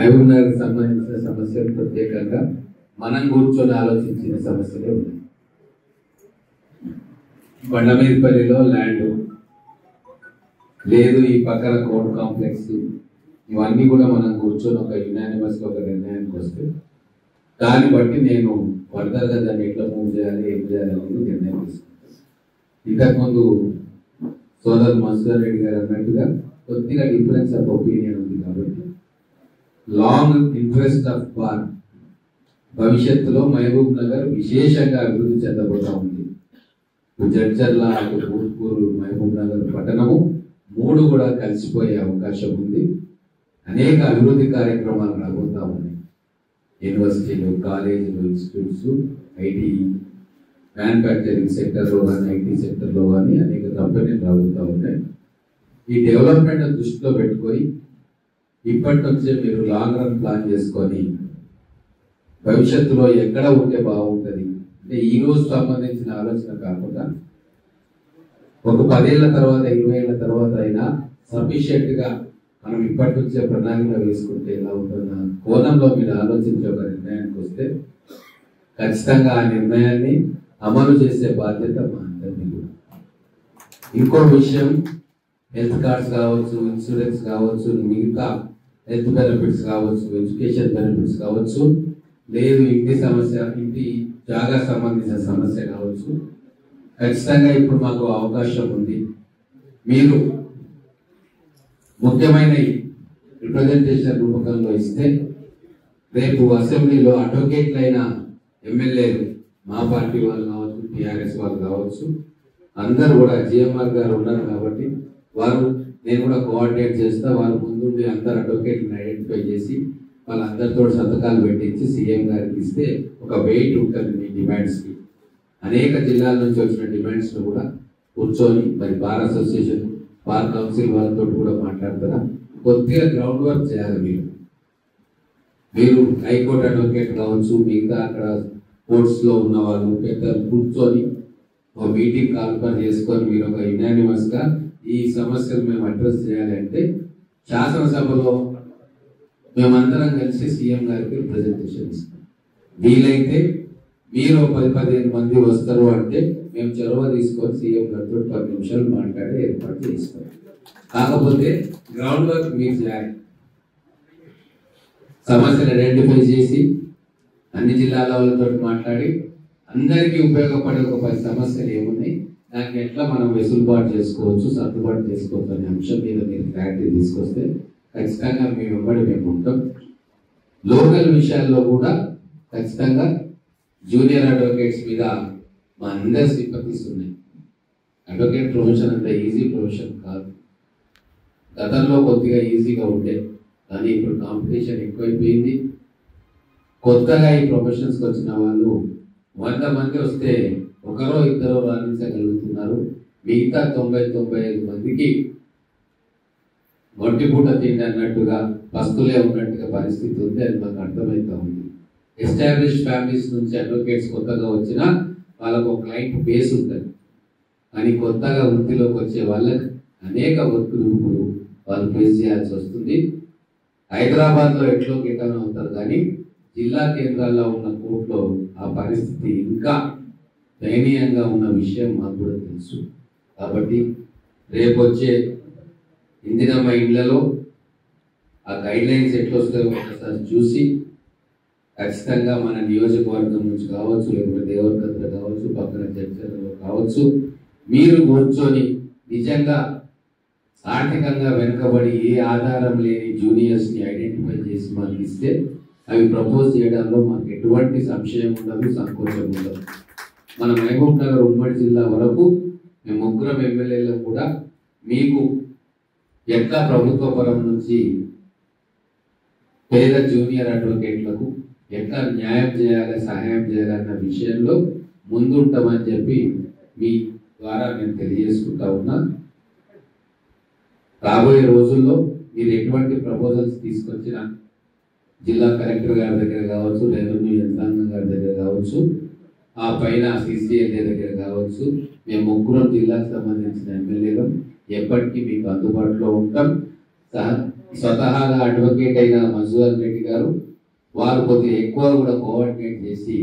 మహబూబ్ నగర్కి సంబంధించిన సమస్యలు ప్రత్యేకంగా మనం కూర్చొని ఆలోచించిన సమస్యలే ఉన్నాయి. బండమీదపల్లిలో ల్యాండ్ లేదు, ఈ పక్కన కోర్ట్ కాంప్లెక్స్, ఇవన్నీ కూడా మనం కూర్చొని ఒక యునానిమస్గా ఒక నిర్ణయానికి వస్తే దాన్ని బట్టి నేను ఫర్దర్గా దాన్ని ఎట్లా మూవ్ చేయాలి, ఏం చేయాలి అనేది నిర్ణయం తీసుకుంటాను. ఇంతకుముందు సోదరు మధుసూదన్ రెడ్డి గారు అన్నట్టుగా కొద్దిగా డిఫరెన్స్ ఆఫ్ ఒపీనియన్ ఉంది కాబట్టి లాంగ్ ఇంట్రెస్ట్ ఆఫ్ బార్ భవిష్యత్తులో మహబూబ్ నగర్ విశేషంగా అభివృద్ధి చెందబోతా ఉంది. జడ్చర్ల, భూత్పూర్, మహబూబ్ నగర్ పట్టణము మూడు కూడా కలిసిపోయే అవకాశం ఉంది. అనేక అభివృద్ధి కార్యక్రమాలు రాబోతా ఉన్నాయి. యూనివర్సిటీలు, కాలేజీలు, ఇన్స్టిట్యూట్స్, ఐటీ, మ్యానుఫ్యాక్చరింగ్ సెక్టర్లో కానీ, ఐటీ సెక్టర్లో కానీ అనేక కంపెనీలు రాబోతూ ఉన్నాయి. ఈ డెవలప్మెంట్ దృష్టిలో పెట్టుకొని ఇప్పటి నుంచే మీరు లాంగ్ రన్ ప్లాన్ చేసుకొని భవిష్యత్తులో ఎక్కడ ఉంటే బాగుంటుంది అంటే ఈ రోజు సంబంధించిన ఆలోచన కాకుండా ఒక 10 ఏళ్ల తర్వాత, 20 ఏళ్ల తర్వాత అయినా సఫిషియెంట్గా మనం ఇప్పటి నుంచే ప్రణాళిక వేసుకుంటే ఎలా ఉంటుందా కోణంలో మీరు ఆలోచించే ఒక నిర్ణయానికి వస్తే ఖచ్చితంగా ఆ నిర్ణయాన్ని అమలు చేసే బాధ్యత మా అందరినీ కూడా. ఇంకో విషయం, హెల్త్ కార్డ్స్ కావచ్చు, ఇన్సూరెన్స్ కావచ్చు, మిగతా హెల్త్ బెనిఫిట్స్ కావచ్చు, ఎడ్యుకేషన్ బెనిఫిట్స్ కావచ్చు, లేదు ఇంటి సమస్య, ఇంటి జాగా సంబంధించిన సమస్య కావచ్చు, ఖచ్చితంగా ఇప్పుడు మాకు అవకాశం ఉంది. మీరు ముఖ్యమైన రిప్రజెంటేషన్ రూపకంలో ఇస్తే రేపు అసెంబ్లీలో అడ్వకేట్లైన ఎమ్మెల్యేలు, మా పార్టీ వాళ్ళు కావచ్చు, టీఆర్ఎస్ వాళ్ళు కావచ్చు, అందరూ కూడా జిఎంఆర్ గారు ఉన్నారు కాబట్టి వారు, నేను కూడా కోఆర్డినేట్ చేస్తా, వారు ముందుండి అందరు అడ్వకేట్లను ఐడెంటిఫై చేసి వాళ్ళందరితో సంతకాలు పెట్టించి సీఎం గారికి ఇస్తే ఒక వెయిట్ ఉంటుంది మీ డిమాండ్స్కి. అనేక జిల్లాల నుంచి వచ్చిన డిమాండ్స్ను కూడా కూర్చొని మరి బార్ అసోసియేషన్, బార్ కౌన్సిల్ వాళ్ళతో కూడా మాట్లాడతారా, కొద్దిగా గ్రౌండ్ వర్క్ చేయాలి. మీరు హైకోర్టు అడ్వకేట్ కావచ్చు, మిగతా అక్కడ కోర్ట్స్లో ఉన్న వాళ్ళు పెద్దలు కూర్చొని ఒక మీటింగ్ కాల్పర్ చేసుకొని మీరు ఒక యునానిమస్గా ఈ సమస్యలు మేము అడ్రస్ చేయాలి అంటే శాసనసభలో మేమందరం కలిసి సీఎం గారికి ప్రజెంటేషన్ ఇస్తాం. వీలైతే మీరు 10-15 మంది వస్తారు అంటే మేము చొరవ తీసుకొని సీఎం గారితో 10 నిమిషాలు మాట్లాడి ఏర్పాటు చేస్తాం. కాకపోతే గ్రౌండ్ వర్క్ మీరు చేయాలి. సమస్యను ఐడెంటిఫై చేసి అన్ని జిల్లాల వాళ్ళతో మాట్లాడి అందరికీ ఉపయోగపడే ఒక 10 సమస్యలు ఏమున్నాయి, దాన్ని ఎట్లా మనం వెసులుబాటు చేసుకోవచ్చు, సర్దుబాటు చేసుకోవచ్చు అనే అంశం మీద మీరు క్లారిటీ తీసుకొస్తే ఖచ్చితంగా మీ వెంబడి మేము ఉంటాం. లోకల్ విషయాల్లో కూడా ఖచ్చితంగా జూనియర్ అడ్వకేట్స్ మీద మా అందరి సింపతీస్ ఉన్నాయి. అడ్వకేట్ ప్రొఫెషన్ అంత ఈజీ ప్రొఫెషన్ కాదు. గతంలో కొద్దిగా ఈజీగా ఉండే, కానీ ఇప్పుడు కాంపిటీషన్ ఎక్కువైపోయింది. కొత్తగా ఈ ప్రొఫెషన్స్కి వచ్చిన వాళ్ళు 100 మంది వస్తే ఒకరో ఇద్దరో రాణించగలుగుతున్నారు. మిగతా 90-95 మందికి ఒంటిపూట తిండి అన్నట్టుగా పస్తులే ఉన్నట్టుగా పరిస్థితి ఉంది. అది మాకు అర్థమవుతా ఉంది. ఎస్టాబ్లిష్ ఫ్యామిలీస్ నుంచి అడ్వకేట్స్ కొత్తగా వచ్చినా వాళ్ళకు ఒక క్లయింట్ బేస్ ఉంటుంది, కానీ కొత్తగా వృత్తిలోకి వచ్చే వాళ్ళకి అనేక ఒత్తిడులు వాళ్ళు ఫేస్ చేయాల్సి వస్తుంది. హైదరాబాద్లో ఎట్లో గిటన్ అవుతారు, కానీ జిల్లా కేంద్రాల్లో ఉన్న కోర్టులో ఆ పరిస్థితి ఇంకా దయనీయంగా ఉన్న విషయం మాకు కూడా తెలుసు. కాబట్టి రేపు వచ్చే ఇందిరమ్మ ఇళ్లలో ఆ గైడ్లైన్స్ ఎట్లా వస్తాయో ఒకసారి చూసి ఖచ్చితంగా మన నియోజకవర్గం నుంచి కావచ్చు, లేకపోతే దేవరకద్ర కావచ్చు, పక్కన చర్చలలో కావచ్చు, మీరు కూర్చొని నిజంగా ఆర్థికంగా వెనుకబడి ఏ ఆధారం లేని జూనియర్స్ని ఐడెంటిఫై చేసి మాకు ఇస్తే అవి ప్రపోజ్ చేయడంలో మాకు ఎటువంటి సంశయం ఉండదు, సంకోచం ఉండదు. మన మహబూబ్ నగర్ ఉమ్మడి జిల్లా వరకు మేము 3 ఎమ్మెల్యేలు కూడా మీకు ఎట్లా ప్రభుత్వ పరం నుంచి పేద జూనియర్ అడ్వకేట్లకు ఎట్లా న్యాయం చేయాలి, సహాయం చేయాలన్న విషయంలో ముందుంటామని చెప్పి మీ ద్వారా నేను తెలియజేసుకుంటా ఉన్నా. రాబోయే రోజుల్లో మీరు ఎటువంటి ప్రపోజల్స్ తీసుకొచ్చినా జిల్లా కలెక్టర్ గారి దగ్గర కావచ్చు, రెవెన్యూ యంత్రాంగం గారి దగ్గర కావచ్చు, ఆ పైన సిసిఎల్ఏ దగ్గర కావచ్చు, మేము 3 జిల్లాకు సంబంధించిన ఎమ్మెల్యేలు ఎప్పటికీ మీకు అందుబాటులో ఉంటాం. స్వతహాగా అడ్వకేట్ అయిన మధుసూదన్ రెడ్డి గారు వారు కొద్దిగా ఎక్కువ కూడా కోఆర్డినేట్ చేసి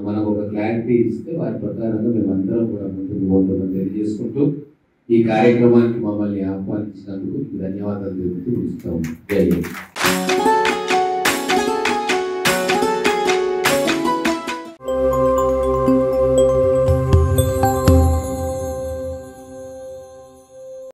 మనకు ఒక క్లారిటీ ఇస్తే వారి ప్రకారంగా మేమందరం కూడా ముందుకు పోతామని తెలియజేసుకుంటూ ఈ కార్యక్రమానికి మమ్మల్ని ఆహ్వానించినందుకు ధన్యవాదాలు తెలుపుతూ ఇస్తాము. జై హింద్.